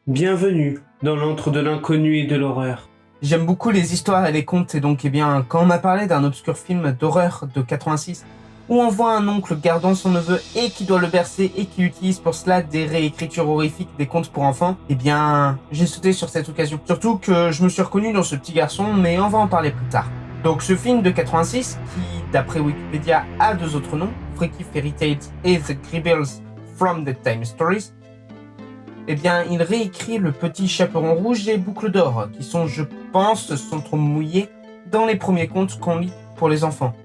Bienvenue dans l'antre de l'inconnu et de l'horreur. J'aime beaucoup les histoires et les contes, et donc quand on m'a parlé d'un obscur film d'horreur de 86, où on voit un oncle gardant son neveu et qui doit le bercer et qui utilise pour cela des réécritures horrifiques des contes pour enfants, j'ai sauté sur cette occasion. Surtout que je me suis reconnu dans ce petit garçon, mais on va en parler plus tard. Donc ce film de 86, qui d'après Wikipédia a deux autres noms, Freaky Fairy Tales et The Gribbles from the Time Stories, il réécrit le petit chaperon rouge et boucles d'or, qui sont, je pense, sont trop mouillés dans les premiers contes qu'on lit pour les enfants.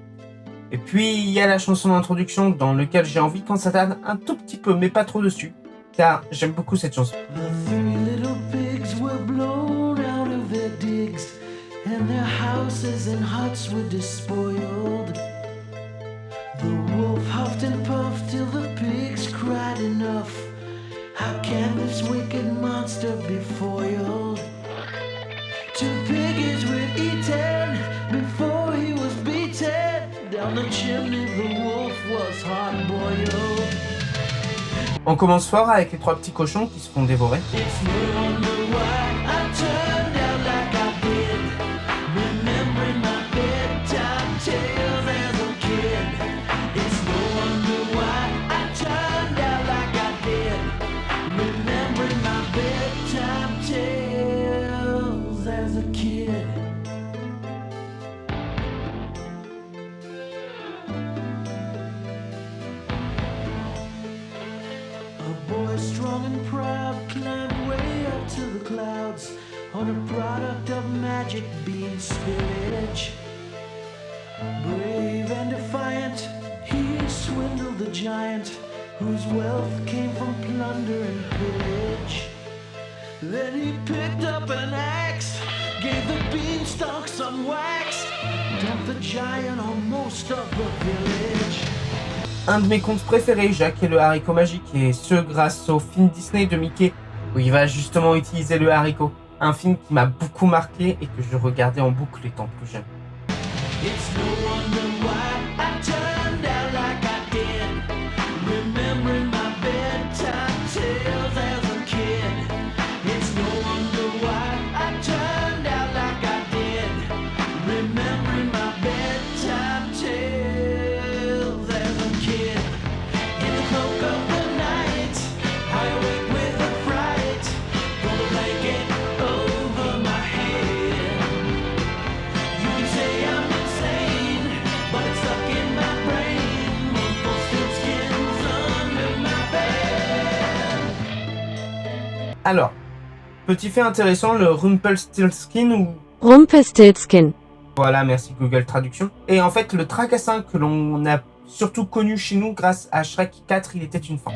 Et puis, il y a la chanson d'introduction dans laquelle j'ai envie qu'on s'attarde un tout petit peu, mais pas trop dessus, car j'aime beaucoup cette chanson. The three little pigs were blown out of their digs, and their houses and huts were despoiled. The wolf huffed and puffed till the pigs cried enough. How can this wicked monster be foiled? 2 piggies were eaten before he was beaten. Down the chimney the wolf was hard-boiled. On commence fort avec les 3 petits cochons qui se font dévorer. It's no wonder why I turned out like I did, remembering my bedtime tales as a kid. It's no wonder why I turned out like I did, remembering my bedtime tales as a kid. A boy strong and proud climbed way up to the clouds on a product of magic being spillage. Brave and defiant, he swindled the giant whose wealth came from plunder and pillage. Then he picked up an axe, gave the beanstalk some wax, dumped the giant on most of the village. Un de mes contes préférés, Jacques et le haricot magique, et ce grâce au film Disney de Mickey, où il va justement utiliser le haricot. Un film qui m'a beaucoup marqué et que je regardais en boucle étant plus jeune. It's no wonder why I turned out like I did, remembering my bedtime tales as a kid. It's no wonder why I turned out like I did, remembering my bedtime tales as a kid. In the cloak of the night, I awake with a fright, pull the blanket over my head. You can say I'm insane, but it's stuck in my brain. Rumpelstiltskin's under my bed. Alors, petit fait intéressant, le Rumpelstiltskin ou... Rumpelstiltskin. Voilà, merci Google Traduction. Et en fait, le tracassin que l'on a surtout connu chez nous grâce à Shrek 4, il était une fois.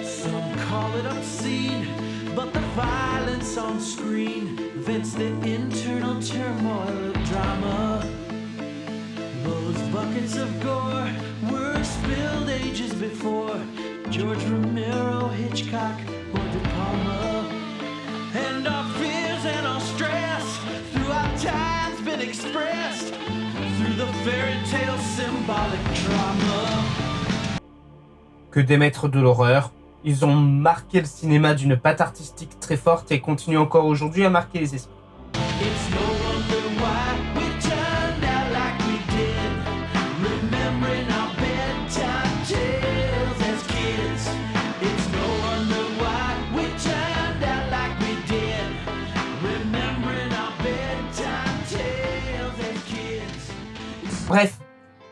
Some call it obscene, but the violence on screen vents the internal turmoil of drama. Those buckets of gore were spilled ages before George Romero, Hitchcock, or De Palma. And our fears and our stress throughout time's been expressed through the fairy tale symbolic drama. Que des maîtres de l'horreur, ils ont marqué le cinéma d'une patte artistique très forte et continuent encore aujourd'hui à marquer les esprits. It's no wonder why we turned out like we did, remembering our bedtime tales as kids. It's no wonder why we turned out like we did, remembering our bedtime tales as kids. Bref,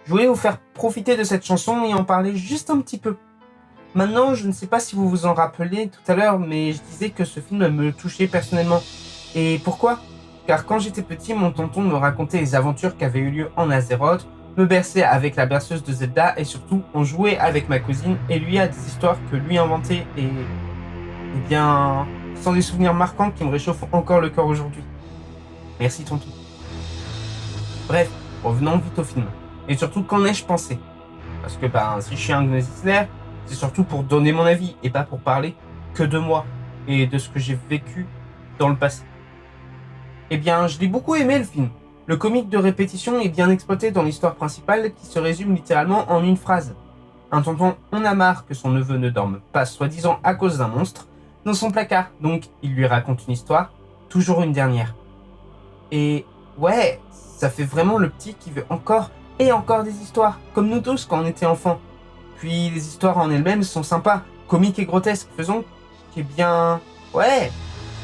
je voulais vous faire profiter de cette chanson et en parler juste un petit peu. Maintenant, je ne sais pas si vous vous en rappelez tout à l'heure, mais je disais que ce film me touchait personnellement. Et pourquoi ? Car quand j'étais petit, mon tonton me racontait les aventures qui avaient eu lieu en Azeroth, me berçait avec la berceuse de Zelda et surtout, on jouait avec ma cousine et lui a des histoires que lui inventait et sont des souvenirs marquants qui me réchauffent encore le cœur aujourd'hui. Merci tonton. Bref, revenons vite au film. Et surtout, qu'en ai-je pensé ? Parce que si je suis un gnosislaire, c'est surtout pour donner mon avis et pas pour parler que de moi et de ce que j'ai vécu dans le passé. Je l'ai beaucoup aimé le film. Le comique de répétition est bien exploité dans l'histoire principale qui se résume littéralement en une phrase. Un tonton en a marre que son neveu ne dorme pas soi-disant à cause d'un monstre dans son placard, donc il lui raconte une histoire, toujours une dernière. Et ouais, ça fait vraiment le petit qui veut encore et encore des histoires, comme nous tous quand on était enfants. Puis les histoires en elles-mêmes sont sympas, comiques et grotesques, faisons qu'est bien... Ouais,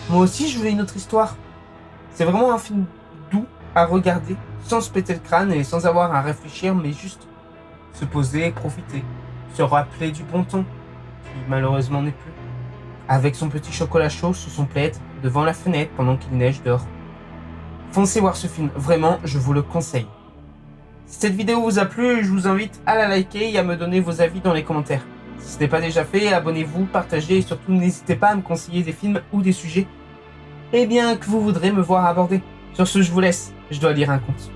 moi aussi je veux une autre histoire. C'est vraiment un film doux à regarder, sans se péter le crâne et sans avoir à réfléchir, mais juste se poser, profiter, se rappeler du bon temps, qui malheureusement n'est plus. Avec son petit chocolat chaud sous son plaid, devant la fenêtre pendant qu'il neige dehors. Foncez voir ce film, vraiment, je vous le conseille. Si cette vidéo vous a plu, je vous invite à la liker et à me donner vos avis dans les commentaires. Si ce n'est pas déjà fait, abonnez-vous, partagez et surtout n'hésitez pas à me conseiller des films ou des sujets que vous voudrez me voir aborder. Sur ce, je vous laisse, je dois lire un conte.